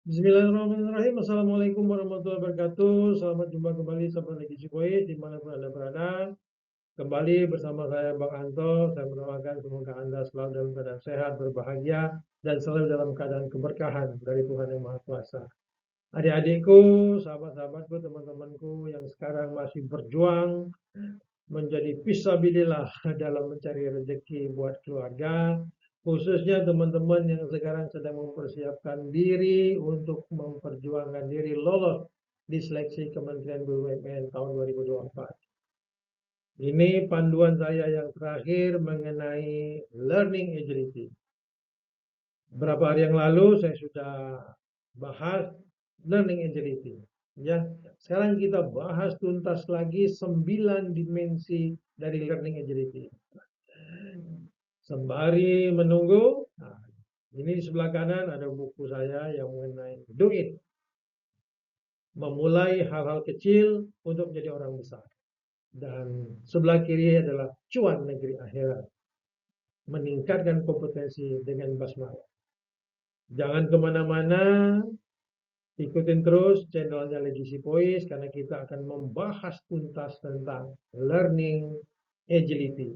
Bismillahirrahmanirrahim. Assalamualaikum warahmatullahi wabarakatuh. Selamat jumpa kembali sahabat Legisi Voice dimanapun Anda berada. Kembali bersama saya Bang Anto. Saya mendoakan semoga Anda selalu dalam keadaan sehat, berbahagia, dan selalu dalam keadaan keberkahan dari Tuhan Yang Maha Kuasa. Adik-adikku, sahabat-sahabatku, teman-temanku yang sekarang masih berjuang menjadi fisabilillah dalam mencari rezeki buat keluarga, khususnya teman-teman yang sekarang sedang mempersiapkan diri untuk memperjuangkan diri lolos di seleksi Kementerian BUMN tahun 2024. Ini panduan saya yang terakhir mengenai learning agility. Beberapa hari yang lalu saya sudah bahas learning agility. Ya, sekarang kita bahas tuntas lagi 9 dimensi dari learning agility. Sembari menunggu, nah, ini di sebelah kanan ada buku saya yang mengenai Do It. Memulai hal-hal kecil untuk menjadi orang besar. Dan sebelah kiri adalah cuan negeri akhirat. Meningkatkan kompetensi dengan basmalah. Jangan kemana-mana, ikutin terus channelnya Legisi Voice karena kita akan membahas tuntas tentang learning agility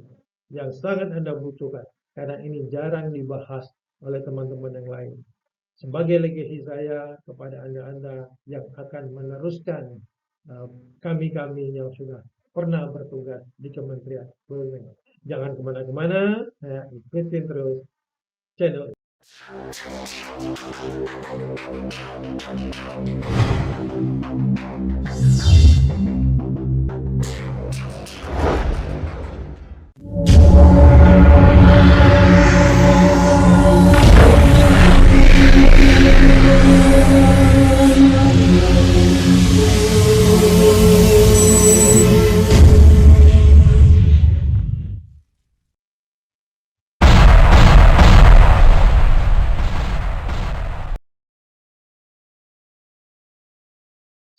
yang sangat Anda butuhkan karena ini jarang dibahas oleh teman-teman yang lain. Sebagai legasi saya kepada Anda-Anda yang akan meneruskan kami-kami yang sudah pernah bertugas di Kementerian BUMN. Jangan kemana-kemana, ikutin terus channel.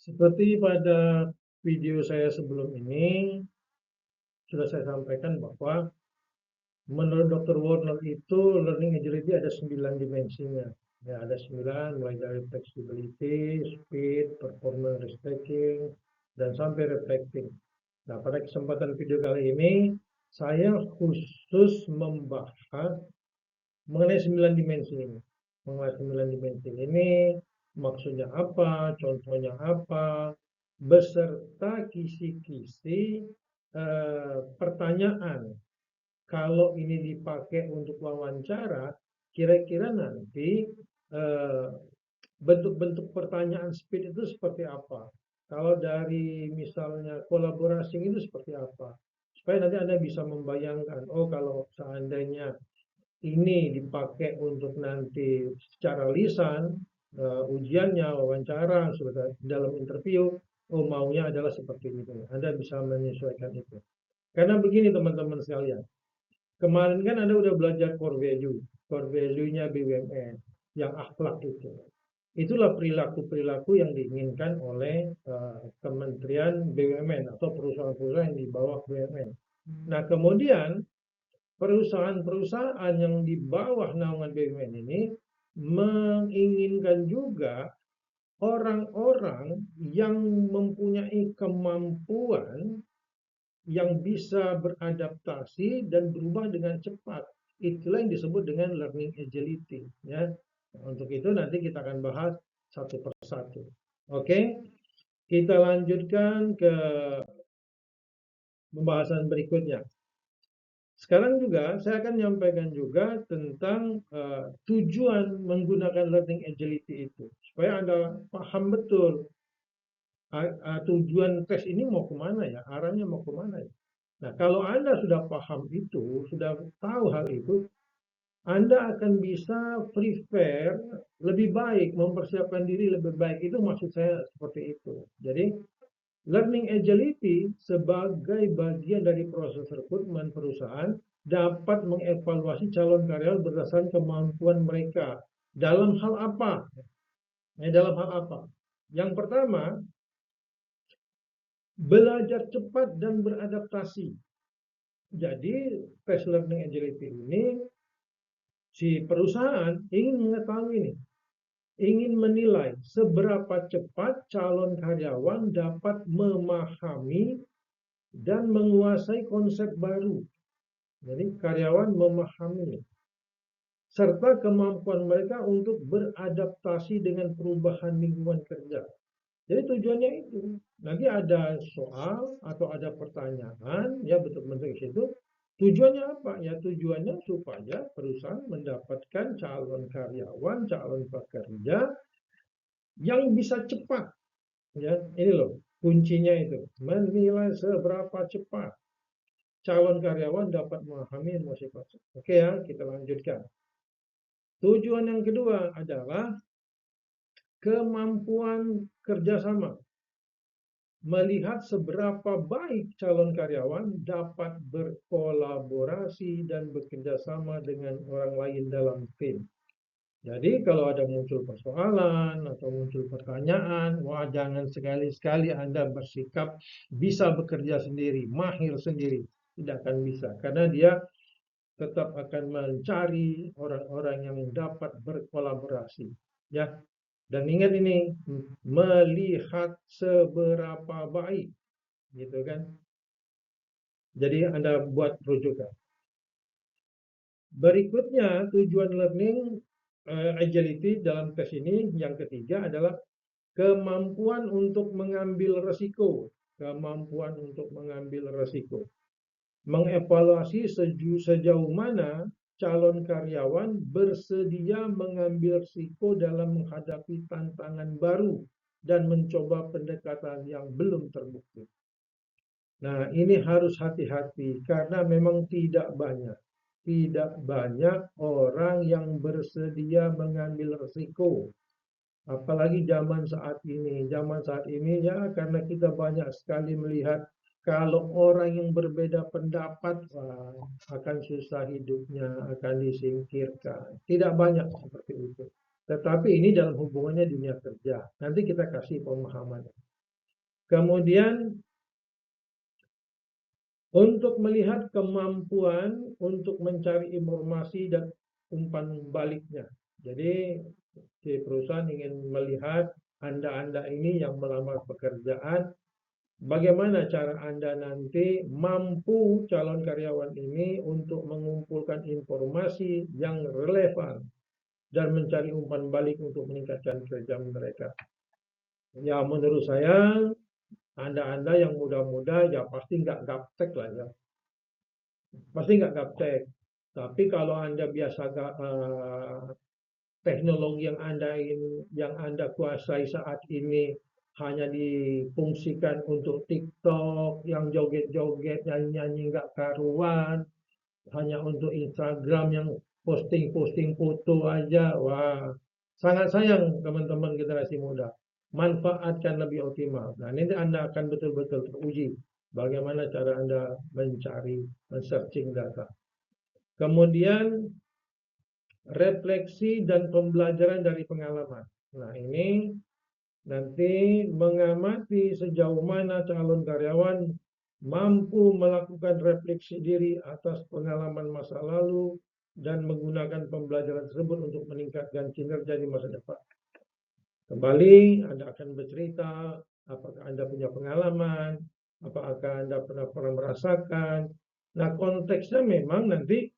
Seperti pada video saya sebelum ini, sudah saya sampaikan bahwa menurut Dr. Warner itu learning agility ada 9 dimensinya. Ya, ada 9, mulai dari flexibility, speed, performance risk taking, dan sampai reflecting. Nah, pada kesempatan video kali ini, saya khusus membahas mengenai 9 dimensi ini. Mengenai 9 dimensi ini, maksudnya apa, contohnya apa, beserta kisi-kisi pertanyaan. Kalau ini dipakai untuk wawancara, kira-kira nanti bentuk-bentuk pertanyaan speed itu seperti apa? Kalau dari misalnya kolaborasi itu seperti apa? Supaya nanti Anda bisa membayangkan, oh kalau seandainya ini dipakai untuk nanti secara lisan, ujiannya, wawancara, dalam interview, oh maunya adalah seperti itu. Anda bisa menyesuaikan itu. Karena begini teman-teman sekalian, kemarin kan Anda udah belajar core value-nya BUMN, yang akhlak itu. Itulah perilaku-perilaku yang diinginkan oleh Kementerian BUMN atau perusahaan-perusahaan yang di bawah BUMN. Nah, kemudian perusahaan-perusahaan yang di bawah naungan BUMN ini menginginkan juga orang-orang yang mempunyai kemampuan yang bisa beradaptasi dan berubah dengan cepat. Itulah yang disebut dengan learning agility. Ya. Untuk itu nanti kita akan bahas satu persatu. Oke, kita lanjutkan ke pembahasan berikutnya. Sekarang juga saya akan menyampaikan juga tentang tujuan menggunakan learning agility itu. Supaya Anda paham betul tujuan tes ini mau kemana ya, arahnya mau kemana ya. Nah, kalau Anda sudah paham itu, sudah tahu hal itu, Anda akan bisa prepare lebih baik, mempersiapkan diri lebih baik. Itu maksud saya seperti itu. Jadi, learning agility sebagai bagian dari proses rekrutmen perusahaan dapat mengevaluasi calon karyawan berdasarkan kemampuan mereka. Dalam hal apa? Dalam hal apa? Yang pertama, belajar cepat dan beradaptasi. Jadi, tes learning agility ini si perusahaan ingin mengetahui nih, ingin menilai seberapa cepat calon karyawan dapat memahami dan menguasai konsep baru. Jadi karyawan memahami serta kemampuan mereka untuk beradaptasi dengan perubahan lingkungan kerja. Jadi tujuannya itu. Nanti ada soal atau ada pertanyaan, ya bentuk-bentuk itu. Tujuannya apa? Ya tujuannya supaya perusahaan mendapatkan calon karyawan, calon pekerja yang bisa cepat. Ya, ini loh kuncinya itu. Menilai seberapa cepat calon karyawan dapat memahami emosi konsep. Oke ya, kita lanjutkan. Tujuan yang kedua adalah kemampuan kerjasama. Melihat seberapa baik calon karyawan dapat berkolaborasi dan bekerja sama dengan orang lain dalam tim. Jadi kalau ada muncul persoalan atau muncul pertanyaan, wah jangan sekali-sekali Anda bersikap bisa bekerja sendiri, mahir sendiri. Tidak akan bisa, karena dia tetap akan mencari orang-orang yang dapat berkolaborasi. Ya, dan ingat ini, melihat seberapa baik, gitu kan. Jadi Anda buat rujukan. Berikutnya, tujuan learning agility dalam tes ini yang ketiga adalah kemampuan untuk mengambil resiko. Kemampuan untuk mengambil resiko. Mengevaluasi sejauh mana calon karyawan bersedia mengambil risiko dalam menghadapi tantangan baru dan mencoba pendekatan yang belum terbukti. Nah, ini harus hati-hati karena memang tidak banyak orang yang bersedia mengambil risiko. Apalagi zaman saat ini. Zaman saat ini ya karena kita banyak sekali melihat kalau orang yang berbeda pendapat akan susah hidupnya, akan disingkirkan. Tidak banyak seperti itu. Tetapi ini dalam hubungannya dunia kerja. Nanti kita kasih pemahaman. Kemudian untuk melihat kemampuan untuk mencari informasi dan umpan baliknya. Jadi si perusahaan ingin melihat Anda ini yang melamar pekerjaan, bagaimana cara Anda nanti mampu calon karyawan ini untuk mengumpulkan informasi yang relevan dan mencari umpan balik untuk meningkatkan kerja mereka. Ya menurut saya Anda yang muda-muda ya pasti nggak gaptek lah ya. Pasti nggak gaptek. Tapi kalau Anda biasa teknologi yang Anda kuasai saat ini hanya difungsikan untuk TikTok yang joget-joget, nyanyi-nyanyi nggak karuan, hanya untuk Instagram yang posting-posting foto aja. Wah, sangat sayang teman-teman generasi muda. Manfaatkan lebih optimal. Nah, ini Anda akan betul-betul teruji bagaimana cara Anda mencari, men-searching data. Kemudian refleksi dan pembelajaran dari pengalaman. Nah, ini nanti mengamati sejauh mana calon karyawan mampu melakukan refleksi diri atas pengalaman masa lalu dan menggunakan pembelajaran tersebut untuk meningkatkan kinerja di masa depan. Kembali, Anda akan bercerita apakah Anda punya pengalaman, apakah Anda pernah merasakan. Nah, konteksnya memang nanti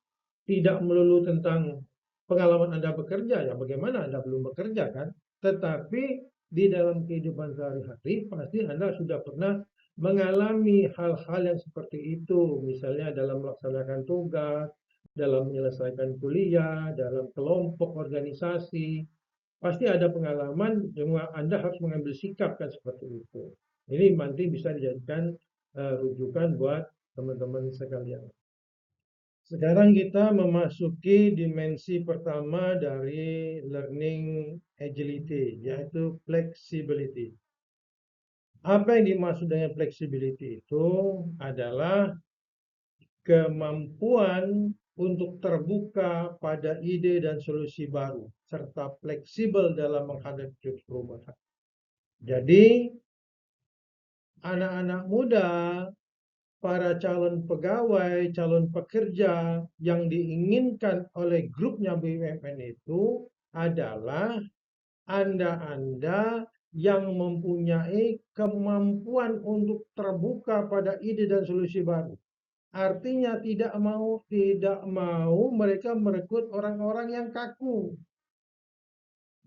tidak melulu tentang pengalaman Anda bekerja, ya bagaimana Anda belum bekerja kan? Tetapi di dalam kehidupan sehari-hari pasti Anda sudah pernah mengalami hal-hal yang seperti itu, misalnya dalam melaksanakan tugas, dalam menyelesaikan kuliah, dalam kelompok organisasi, pasti ada pengalaman yang Anda harus mengambil sikap kan seperti itu. Ini nanti bisa dijadikan rujukan buat teman-teman sekalian. Sekarang kita memasuki dimensi pertama dari learning agility, yaitu flexibility. Apa yang dimaksud dengan flexibility itu adalah kemampuan untuk terbuka pada ide dan solusi baru, serta fleksibel dalam menghadapi perubahan. Jadi, anak-anak muda, para calon pegawai, calon pekerja yang diinginkan oleh grupnya BUMN itu adalah Anda yang mempunyai kemampuan untuk terbuka pada ide dan solusi baru. Artinya tidak mau mereka merekrut orang-orang yang kaku.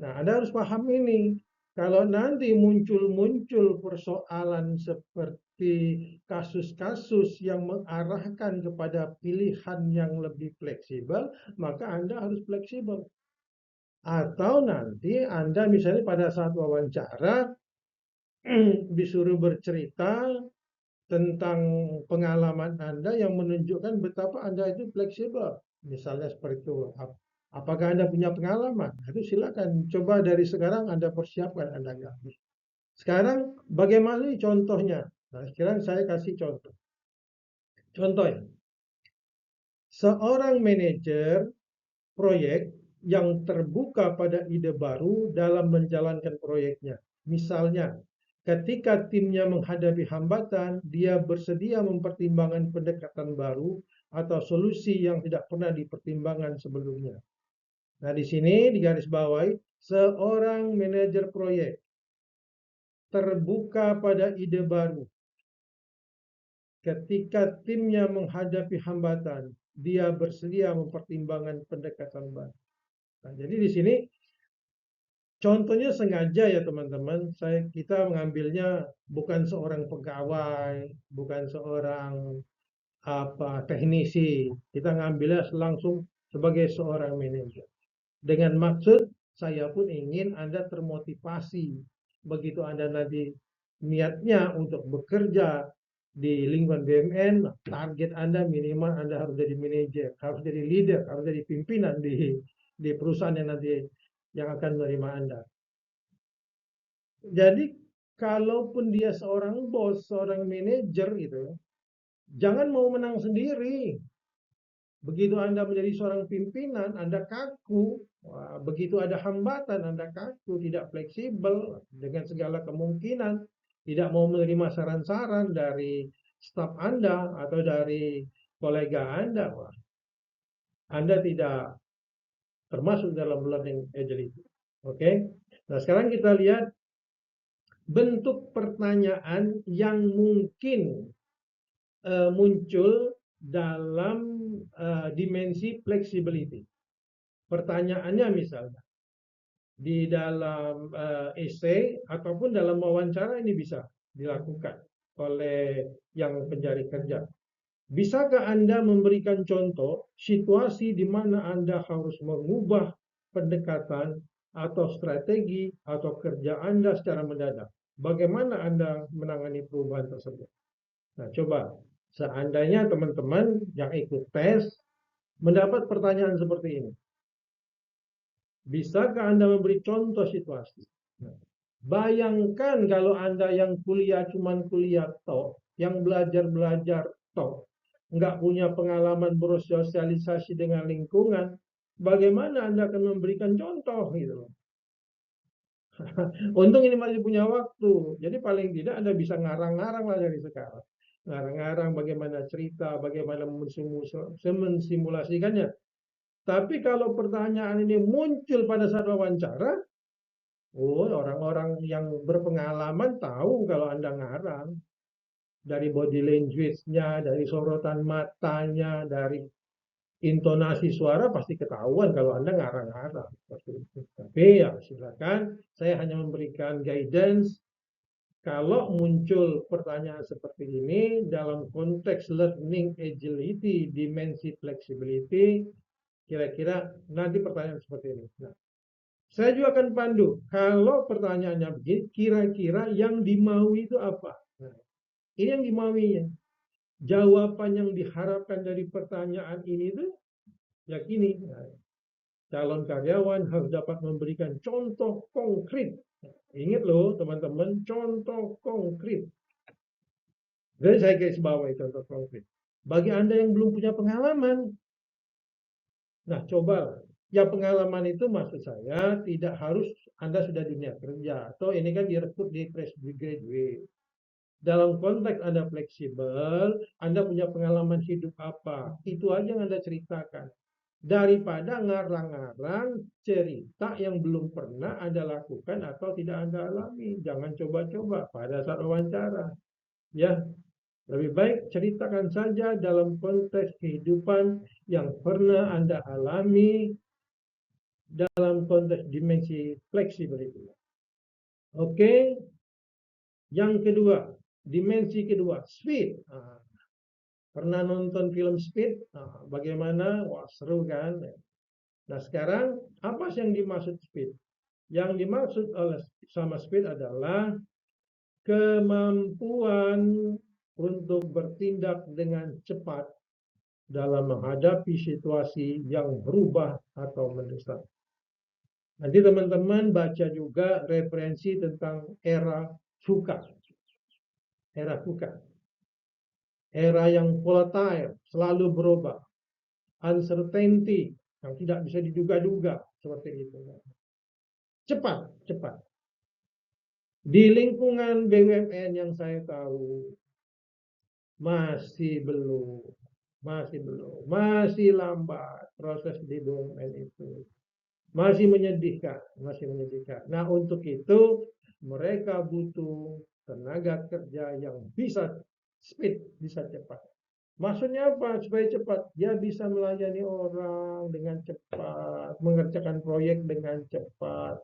Nah, Anda harus paham ini. Kalau nanti muncul persoalan seperti kasus-kasus yang mengarahkan kepada pilihan yang lebih fleksibel, maka Anda harus fleksibel. Atau nanti Anda misalnya pada saat wawancara disuruh bercerita tentang pengalaman Anda yang menunjukkan betapa Anda itu fleksibel. Misalnya seperti itu. Apakah Anda punya pengalaman? Itu silakan. Coba dari sekarang Anda persiapkan Anda nggak. Sekarang bagaimana contohnya? Nah, sekarang saya kasih contoh. Contoh ya, seorang manajer proyek yang terbuka pada ide baru dalam menjalankan proyeknya. Misalnya, ketika timnya menghadapi hambatan, dia bersedia mempertimbangkan pendekatan baru atau solusi yang tidak pernah dipertimbangkan sebelumnya. Nah, di sini digarisbawahi seorang manajer proyek terbuka pada ide baru. Ketika timnya menghadapi hambatan, dia bersedia mempertimbangkan pendekatan baru. Nah, jadi di sini contohnya sengaja ya teman-teman, kita mengambilnya bukan seorang pegawai, bukan seorang teknisi. Kita ngambilnya langsung sebagai seorang manajer. Dengan maksud saya pun ingin Anda termotivasi begitu Anda nanti niatnya untuk bekerja di lingkungan BUMN, target Anda minimal Anda harus jadi manajer, harus jadi leader, harus jadi pimpinan di perusahaan yang nanti yang akan menerima Anda. Jadi kalaupun dia seorang bos, seorang manajer gitu, jangan mau menang sendiri. Begitu Anda menjadi seorang pimpinan, Anda kaku. Wah, begitu ada hambatan, Anda kaku, tidak fleksibel dengan segala kemungkinan, tidak mau menerima saran-saran dari staf Anda atau dari kolega Anda. Wah, Anda tidak termasuk dalam learning agility. Oke. Nah, sekarang kita lihat bentuk pertanyaan yang mungkin muncul dalam dimensi flexibility. Pertanyaannya misalnya di dalam essay ataupun dalam wawancara ini bisa dilakukan oleh yang pencari kerja. Bisakah Anda memberikan contoh situasi di mana Anda harus mengubah pendekatan atau strategi atau kerja Anda secara mendadak? Bagaimana Anda menangani perubahan tersebut? Nah, coba seandainya teman-teman yang ikut tes mendapat pertanyaan seperti ini. Bisakah Anda memberi contoh situasi? Nah, bayangkan kalau Anda yang kuliah cuman kuliah toh, yang belajar-belajar toh, nggak punya pengalaman bersosialisasi dengan lingkungan, bagaimana Anda akan memberikan contoh gitu? Untung ini masih punya waktu, jadi paling tidak Anda bisa ngarang-ngarang lah dari sekarang. Ngarang-ngarang bagaimana cerita, bagaimana mensimulasikannya. Tapi kalau pertanyaan ini muncul pada saat wawancara, oh orang-orang yang berpengalaman tahu kalau Anda ngarang. Dari body language-nya, dari sorotan matanya, dari intonasi suara pasti ketahuan kalau Anda ngarang-ngarang. Tapi ya silakan, saya hanya memberikan guidance. Kalau muncul pertanyaan seperti ini dalam konteks learning agility, dimensi flexibility, kira-kira nanti pertanyaan seperti ini. Nah, saya juga akan pandu. Kalau pertanyaannya begini, kira-kira yang dimaui itu apa? Nah, ini yang dimauinya. Jawaban yang diharapkan dari pertanyaan ini itu ya gini. Nah, calon karyawan harus dapat memberikan contoh konkret. Ingat loh teman-teman, contoh konkret. Jadi saya garis bawahi contoh konkret. Bagi Anda yang belum punya pengalaman, nah coba. Ya pengalaman itu maksud saya tidak harus Anda sudah dunia kerja. Atau ini kan direkrut di fresh graduate. Dalam konteks Anda fleksibel, Anda punya pengalaman hidup apa. Itu aja yang Anda ceritakan. daripada ngarang-ngarang cerita yang belum pernah Anda lakukan atau tidak Anda alami. Jangan coba-coba pada saat wawancara. Ya, lebih baik ceritakan saja dalam konteks kehidupan yang pernah Anda alami dalam konteks dimensi fleksibel itu. Oke, yang kedua, dimensi kedua, speed. Pernah nonton film Speed? Bagaimana? Wah, seru kan? Nah, sekarang apa sih yang dimaksud speed? Yang dimaksud oleh sama speed adalah kemampuan untuk bertindak dengan cepat dalam menghadapi situasi yang berubah atau mendesak. Nanti teman-teman baca juga referensi tentang era VUCA. Era VUCA. Era yang volatile, selalu berubah. Uncertainty, yang tidak bisa diduga-duga. Seperti itu. Cepat, cepat. Di lingkungan BUMN yang saya tahu, masih belum, masih lambat proses di BUMN itu. Masih menyedihkan, masih menyedihkan. Nah, untuk itu mereka butuh tenaga kerja yang bisa speed, bisa cepat. Maksudnya apa? Supaya cepat. Dia bisa melayani orang dengan cepat, mengerjakan proyek dengan cepat.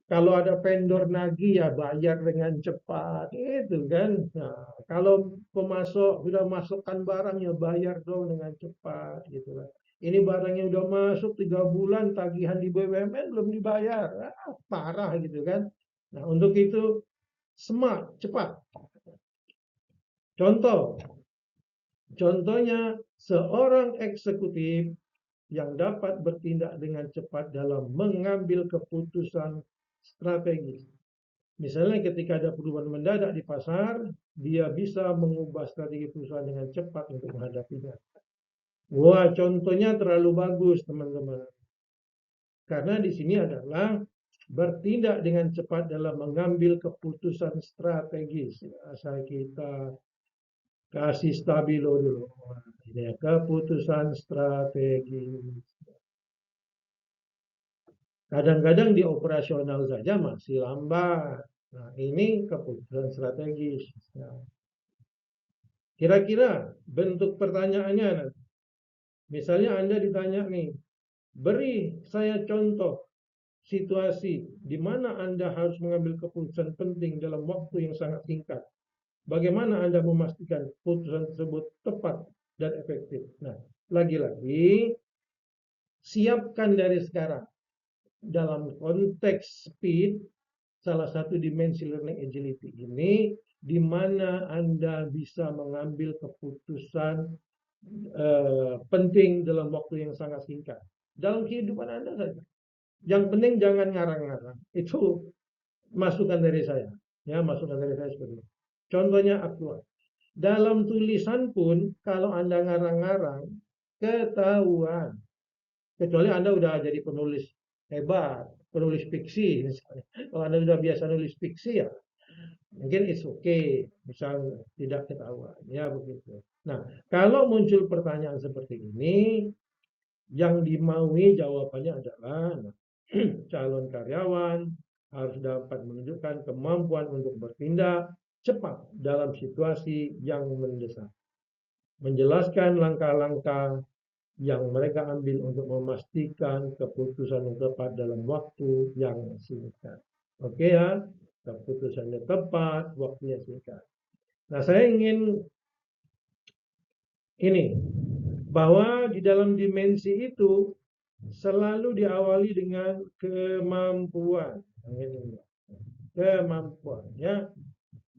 Kalau ada vendor nagih ya bayar dengan cepat, itu kan. Nah, kalau pemasok sudah masukkan barang ya bayar dong dengan cepat, gitu kan. Ini barangnya udah masuk 3 bulan, tagihan di BUMN belum dibayar, parah gitu kan. Nah, untuk itu smart, cepat. Contohnya seorang eksekutif yang dapat bertindak dengan cepat dalam mengambil keputusan strategis. Misalnya ketika ada perubahan mendadak di pasar, dia bisa mengubah strategi perusahaan dengan cepat untuk menghadapinya. Wah, contohnya terlalu bagus, teman-teman. Karena di sini adalah bertindak dengan cepat dalam mengambil keputusan strategis. Asal kita kasih stabilo dulu. Ini ya, keputusan strategis. Kadang-kadang di operasional saja masih lambat. Nah, ini keputusan strategis. Nah, kira-kira bentuk pertanyaannya, misalnya Anda ditanya nih, beri saya contoh situasi di mana Anda harus mengambil keputusan penting dalam waktu yang sangat singkat. Bagaimana Anda memastikan keputusan tersebut tepat dan efektif? Nah, lagi-lagi siapkan dari sekarang. Dalam konteks speed, salah satu dimensi learning agility ini, di mana Anda bisa mengambil keputusan penting dalam waktu yang sangat singkat. Dalam kehidupan Anda saja. Yang penting jangan ngarang-ngarang. Itu masukan dari saya. Ya, masukan dari saya seperti itu. Contohnya aktual. Dalam tulisan pun, kalau Anda ngarang-ngarang, ketahuan. Kecuali Anda udah jadi penulis hebat, penulis fiksi misalnya. Kalau Anda sudah biasa nulis fiksi ya, mungkin it's okay, misal tidak ketahuan, ya begitu. Nah, kalau muncul pertanyaan seperti ini, yang dimaui jawabannya adalah calon karyawan harus dapat menunjukkan kemampuan untuk bertindak cepat dalam situasi yang mendesak. Menjelaskan langkah-langkah yang mereka ambil untuk memastikan keputusan yang tepat dalam waktu yang singkat. Oke ya, keputusannya tepat, waktunya singkat. Nah, saya ingin ini, bahwa di dalam dimensi itu selalu diawali dengan kemampuan. Kemampuan, ya.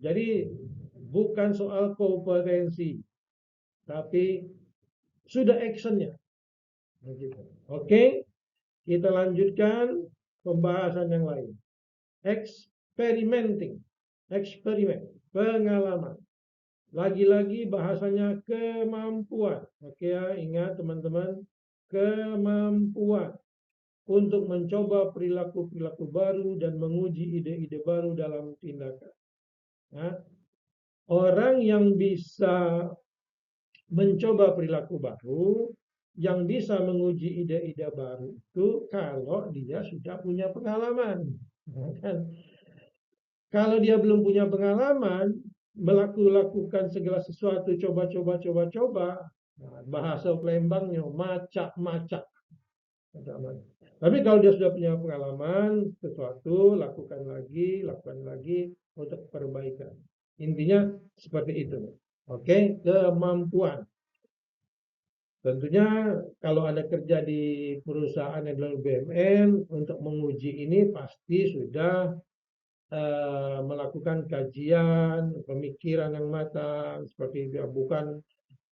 Jadi bukan soal kompetensi, tapi sudah actionnya. Oke, kita lanjutkan pembahasan yang lain. Experimenting, eksperimen, pengalaman. Lagi-lagi bahasanya kemampuan. Oke ya, ingat teman-teman, kemampuan untuk mencoba perilaku-perilaku baru dan menguji ide-ide baru dalam tindakan. Ya. Orang yang bisa mencoba perilaku baru yang bisa menguji ide-ide baru itu kalau dia sudah punya pengalaman. Kan? Kalau dia belum punya pengalaman, melakukan segala sesuatu, coba-coba, nah, bahasa Palembangnya macak-macak. Tapi kalau dia sudah punya pengalaman sesuatu, lakukan lagi untuk perbaikan. Intinya seperti itu. Oke, kemampuan. Tentunya kalau Anda kerja di perusahaan yang adalah BUMN, untuk menguji ini pasti sudah melakukan kajian, pemikiran yang matang, seperti itu. Bukan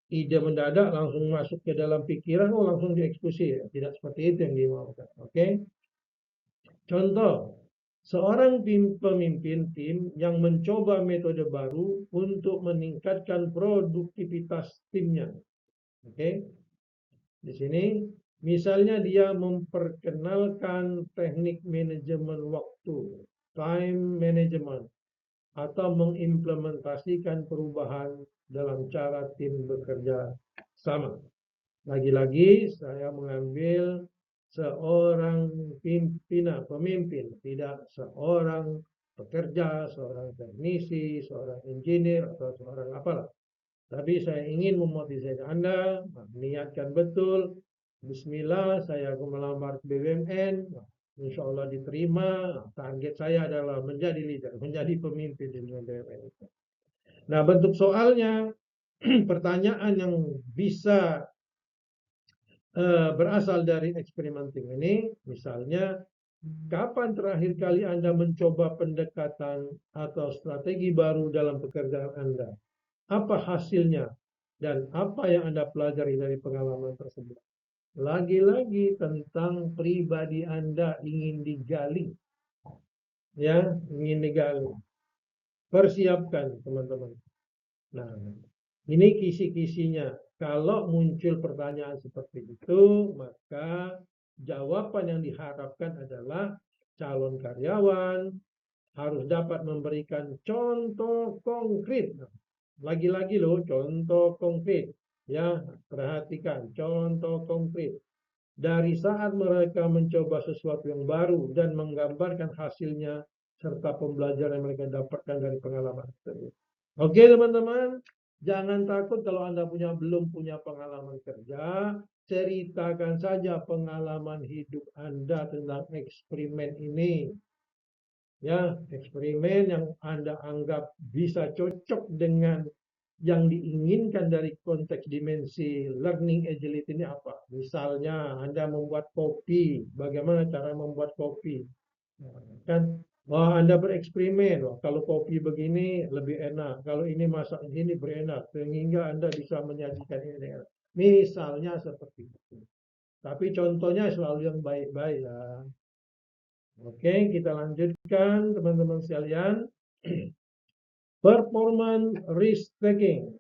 ide mendadak langsung masuk ke dalam pikiran, oh langsung dieksekusi. Ya. Tidak seperti itu yang dimaukan. Oke? Contoh, seorang pemimpin tim yang mencoba metode baru untuk meningkatkan produktivitas timnya. Oke? Di sini, misalnya dia memperkenalkan teknik manajemen waktu, time management, atau mengimplementasikan perubahan dalam cara tim bekerja sama. Lagi-lagi saya mengambil seorang pemimpin, tidak seorang pekerja, seorang teknisi, seorang engineer, atau seorang apalah. Tapi saya ingin memotivasi Anda, niatkan betul, Bismillah, saya akan melamar ke BUMN, insya Allah diterima, target saya adalah menjadi leader, menjadi pemimpin di BUMN. Nah, bentuk soalnya, pertanyaan yang bisa berasal dari experimenting ini, misalnya, kapan terakhir kali Anda mencoba pendekatan atau strategi baru dalam pekerjaan Anda? Apa hasilnya? Dan apa yang Anda pelajari dari pengalaman tersebut? Lagi-lagi tentang pribadi Anda ingin digali. Ya, ingin digali. Persiapkan, teman-teman. Nah, ini kisi-kisinya. Kalau muncul pertanyaan seperti itu, maka jawaban yang diharapkan adalah calon karyawan harus dapat memberikan contoh konkret. Lagi-lagi loh, contoh konkret. Ya, perhatikan contoh konkret. Dari saat mereka mencoba sesuatu yang baru dan menggambarkan hasilnya serta pembelajaran yang mereka dapatkan dari pengalaman tersebut. Oke, teman-teman, jangan takut kalau Anda belum punya pengalaman kerja, ceritakan saja pengalaman hidup Anda tentang eksperimen ini. Ya, eksperimen yang Anda anggap bisa cocok dengan yang diinginkan dari konteks dimensi learning agility ini apa? Misalnya Anda membuat kopi, bagaimana cara membuat kopi? Kan, wah Anda bereksperimen, wah, kalau kopi begini lebih enak, kalau ini masak ini berenak, sehingga Anda bisa menyajikan ini. Misalnya seperti itu. Tapi contohnya selalu yang baik-baik ya. Oke, kita lanjutkan teman-teman sekalian. Performance risk taking.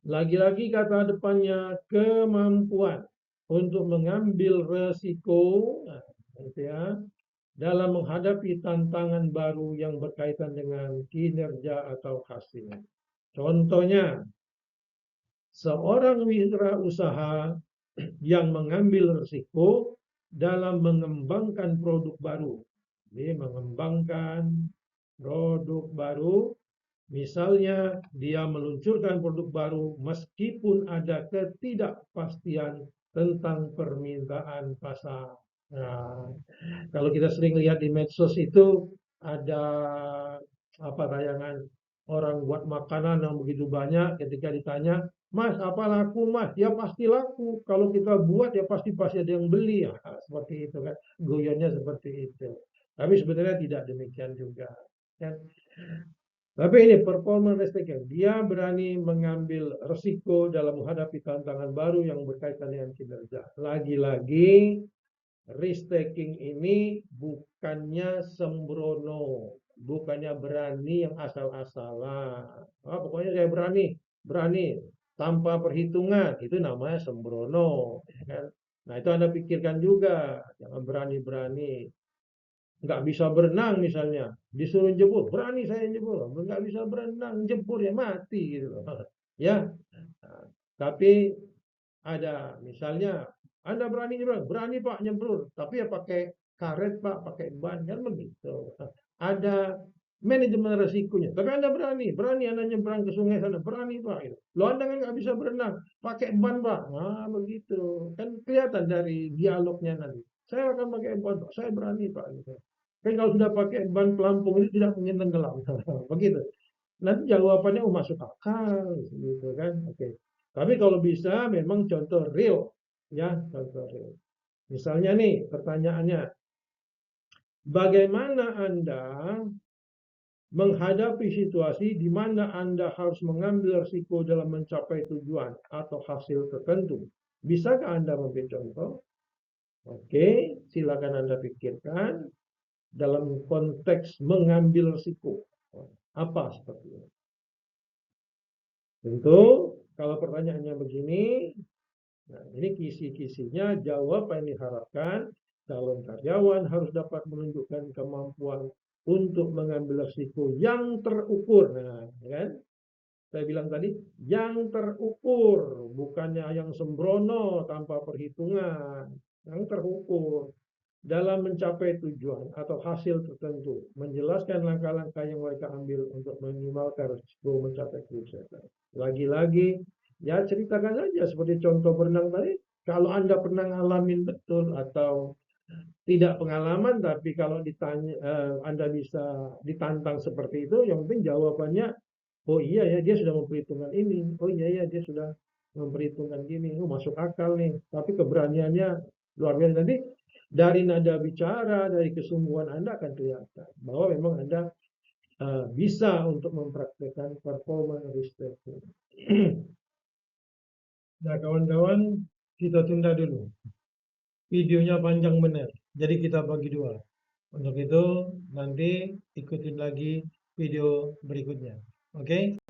Lagi-lagi kata depannya kemampuan untuk mengambil resiko, gitu ya, dalam menghadapi tantangan baru yang berkaitan dengan kinerja atau hasil. Contohnya, seorang wirausaha yang mengambil risiko dalam mengembangkan produk baru. Jadi mengembangkan produk baru, misalnya dia meluncurkan produk baru meskipun ada ketidakpastian tentang permintaan pasar. Nah, kalau kita sering lihat di medsos itu ada apa tayangan orang buat makanan yang begitu banyak, ketika ditanya, Mas, apa laku Mas? Ya pasti laku. Kalau kita buat ya pasti ada yang beli ya. Seperti itu kan. Guyonnya seperti itu. Tapi sebenarnya tidak demikian juga. Kan? Tapi ini performance risk taking. Dia berani mengambil resiko dalam menghadapi tantangan baru yang berkaitan dengan kinerja. Lagi-lagi risk taking ini bukannya sembrono, bukannya berani yang asal-asalan. Pokoknya saya berani tanpa perhitungan, itu namanya sembrono. Ya kan? Nah itu Anda pikirkan juga, jangan berani-berani. Nggak bisa berenang misalnya, disuruh jebur, berani saya jebur, nggak bisa berenang, jebur ya mati gitu loh. Ya, nah, tapi Ada misalnya Anda berani nyebrang, berani Pak nyemplung, tapi ya pakai karet Pak, pakai ban kan begitu. Nah, ada manajemen resikonya. Tapi Anda berani, berani Anda nyebrang ke sungai sana, berani Pak. Gitu. Lo Anda kan nggak bisa berenang, pakai ban Pak. Nah begitu, kan kelihatan dari dialognya nanti. Saya akan pakai ban Pak, saya berani Pak. Gitu. Kan kalau sudah pakai ban pelampung itu tidak mungkin tenggelam, begitu. Nanti jawabannya masuk akal, gitu kan. Oke. Tapi kalau bisa memang contoh real, ya contoh real. Misalnya nih pertanyaannya, bagaimana Anda menghadapi situasi di mana Anda harus mengambil risiko dalam mencapai tujuan atau hasil tertentu? Bisakah Anda memberi contoh? Oke, silakan Anda pikirkan dalam konteks mengambil risiko. Apa seperti itu? Tentu kalau pertanyaannya begini, nah, ini kisi-kisinya jawab apa yang diharapkan. Calon karyawan harus dapat menunjukkan kemampuan untuk mengambil risiko yang terukur. Nah, kan? Saya bilang tadi, yang terukur, bukannya yang sembrono tanpa perhitungan. Yang terukur dalam mencapai tujuan atau hasil tertentu, menjelaskan langkah-langkah yang mereka ambil untuk meminimalkan risiko mencapai kesuksesan. Lagi-lagi, ya ceritakan saja seperti contoh berenang tadi. Kalau Anda pernah ngalamin betul atau tidak pengalaman, tapi kalau ditanya Anda bisa ditantang seperti itu, yang penting jawabannya, oh iya ya dia sudah memperhitungkan ini, oh iya ya dia sudah memperhitungkan gini, oh masuk akal nih. Tapi keberaniannya luar biasa. Nanti dari nada bicara, dari kesungguhan Anda akan kelihatan bahwa memang Anda bisa untuk mempraktekkan performa risk taking. Nah, kawan-kawan, kita tunda dulu. Videonya panjang benar, jadi kita bagi dua. Untuk itu, nanti ikutin lagi video berikutnya. Oke?